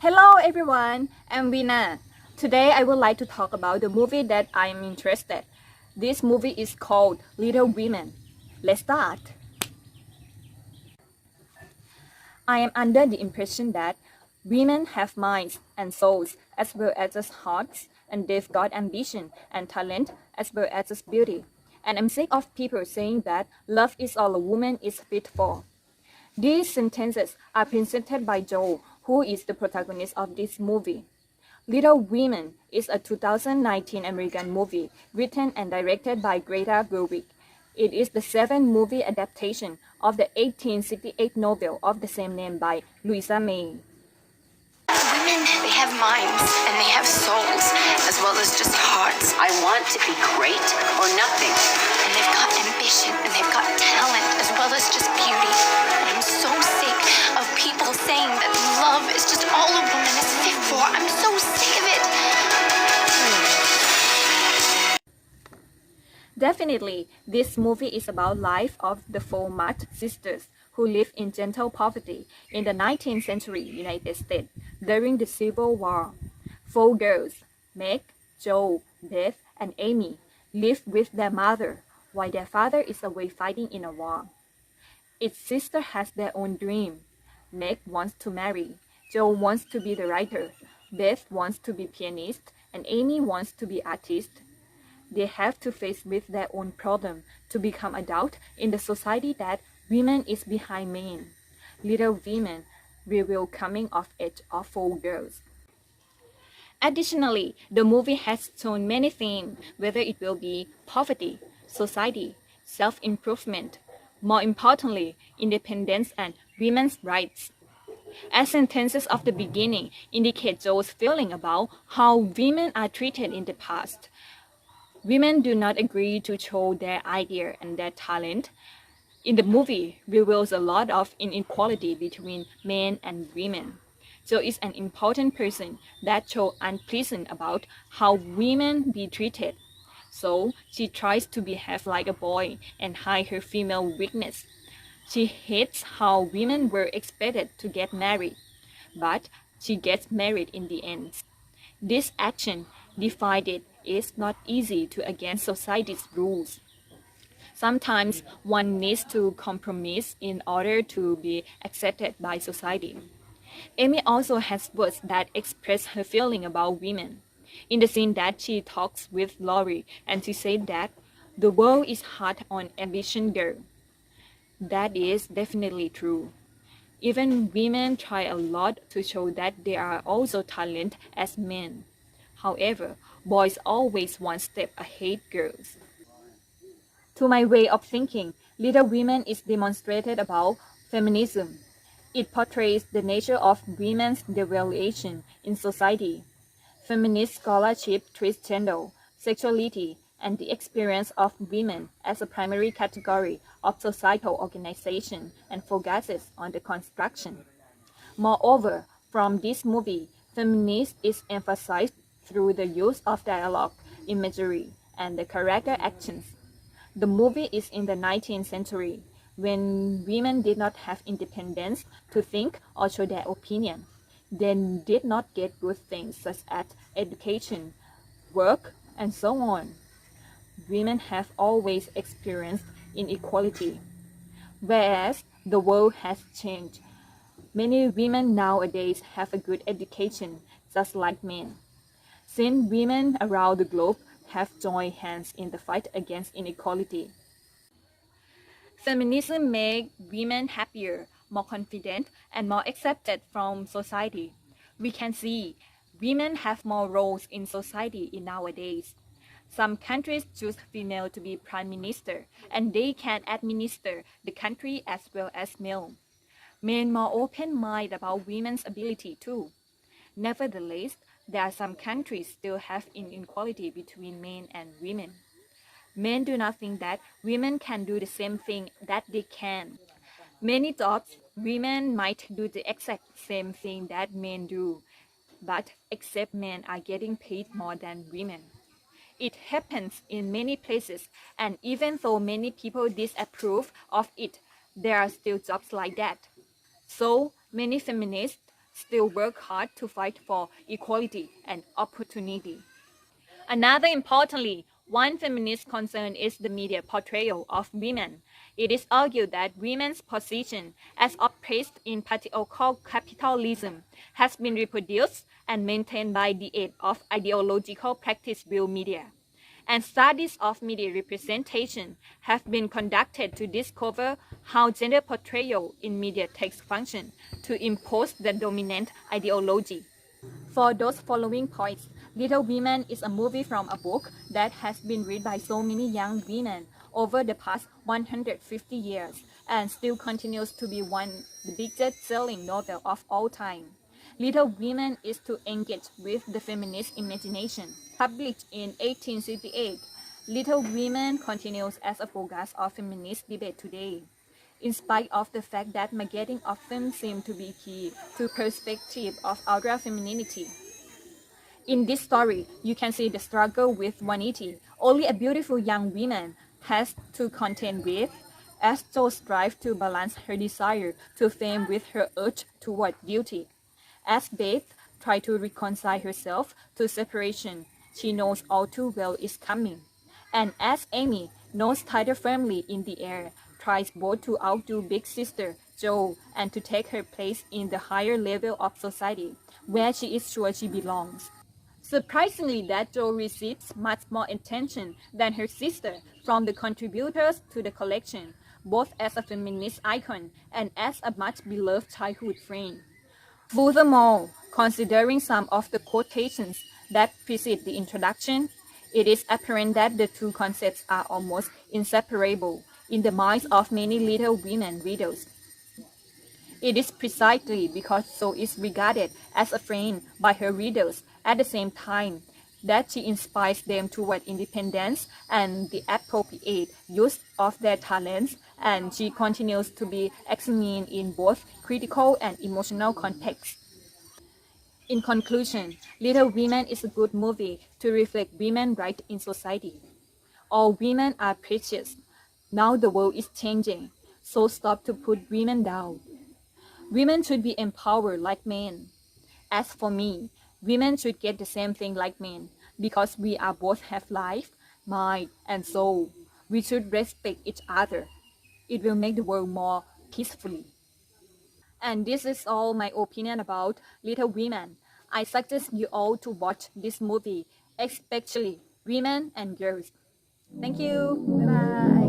Hello everyone, I'm Vina. Today I would like to talk about the movie that I am interested. This movie is called Little Women. Let's start. I am under the impression that women have minds and souls as well as hearts, and they've got ambition and talent as well as beauty. And I'm sick of people saying that love is all a woman is fit for. These sentences are presented by Joe, who is the protagonist of this movie. Little Women is a 2019 American movie written and directed by Greta Gerwig. It is the seventh movie adaptation of the 1868 novel of the same name by Louisa May. Women, they have minds and they have souls as well as just hearts. I want to be great or nothing. And they've got ambition and they've got talent as well as just beauty. And I'm so sick of people saying that love is just all a woman is fit for. I'm so sick of it. Definitely, this movie is about life of the four Mutt sisters who lived in gentle poverty in the 19th century United States during the Civil War. Four girls, Meg, Jo, Beth, and Amy, live with their mother while their father is away fighting in a war. Each sister has their own dream. Meg wants to marry, Jo wants to be the writer, Beth wants to be pianist, and Amy wants to be artist. They have to face with their own problem to become adult in the society that women is behind men. Little Women reveal coming of age of four girls. Additionally, the movie has shown many themes, whether it will be poverty, society, self-improvement, more importantly, independence and women's rights. As sentences of the beginning indicate Joe's feeling about how women are treated in the past. Women do not agree to show their idea and their talent. In the movie, reveals a lot of inequality between men and women. Joe is an important person that shows unpleasant about how women be treated. So she tries to behave like a boy and hide her female weakness. She hates how women were expected to get married, but she gets married in the end. This action divided is not easy to against society's rules. Sometimes one needs to compromise in order to be accepted by society. Amy also has words that express her feeling about women. In the scene that she talks with Laurie, and she said that the world is hard on ambition girl. That is definitely true. Even women try a lot to show that they are also talented as men. However, boys always one step ahead girls. To my way of thinking, Little Women is demonstrated about feminism. It portrays the nature of women's devaluation in society. Feminist scholarship treats gender, sexuality, and the experience of women as a primary category of societal organization and focuses on the construction. Moreover, from this movie, feminism is emphasized through the use of dialogue, imagery, and the character actions. The movie is in the 19th century, when women did not have independence to think or show their opinion. They did not get good things such as education, work, and so on. Women have always experienced inequality, whereas the world has changed. Many women nowadays have a good education, just like men. Since women around the globe have joined hands in the fight against inequality. Feminism makes women happier, more confident, and more accepted from society. We can see women have more roles in society in nowadays. Some countries choose female to be prime minister, and they can administer the country as well as male. Men more open-minded about women's ability too. Nevertheless, there are some countries still have inequality between men and women. Men do not think that women can do the same thing that they can. Many jobs, women might do the exact same thing that men do, but except men are getting paid more than women. It happens in many places, and even though many people disapprove of it, there are still jobs like that. So many feminists still work hard to fight for equality and opportunity. Another importantly, one feminist concern is the media portrayal of women. It is argued that women's position as oppressed in patriarchal capitalism has been reproduced and maintained by the aid of ideological practice-built media. And studies of media representation have been conducted to discover how gender portrayal in media takes function to impose the dominant ideology. For those following points, Little Women is a movie from a book that has been read by so many young women over the past 150 years and still continues to be one of the biggest selling novel of all time. Little Women is to engage with the feminist imagination. Published in 1868, Little Women continues as a focus of feminist debate today. In spite of the fact that marketing often seems to be key to perspective of outer femininity. In this story, you can see the struggle with vanity only a beautiful young woman has to contend with, as Jo strives to balance her desire to fame with her urge toward duty. As Beth tries to reconcile herself to separation she knows all too well is coming. And as Amy, nose tighter firmly in the air, tries both to outdo big sister Jo and to take her place in the higher level of society, where she is sure she belongs. Surprisingly, that Jo receives much more attention than her sister from the contributors to the collection, both as a feminist icon and as a much beloved childhood friend. Furthermore, considering some of the quotations that precede the introduction, it is apparent that the two concepts are almost inseparable in the minds of many Little Women readers. It is precisely because Jo is regarded as a friend by her readers at the same time that she inspires them toward independence and the appropriate use of their talents, and she continues to be examined in both critical and emotional contexts. In conclusion, Little Women is a good movie to reflect women's rights in society. All women are precious. Now the world is changing, so stop to put women down. Women should be empowered like men. As for me, women should get the same thing like men, because we are both have life, mind, and soul. We should respect each other. It will make the world more peacefully. And this is all my opinion about Little Women. I suggest you all to watch this movie, especially women and girls. Thank you. Bye bye.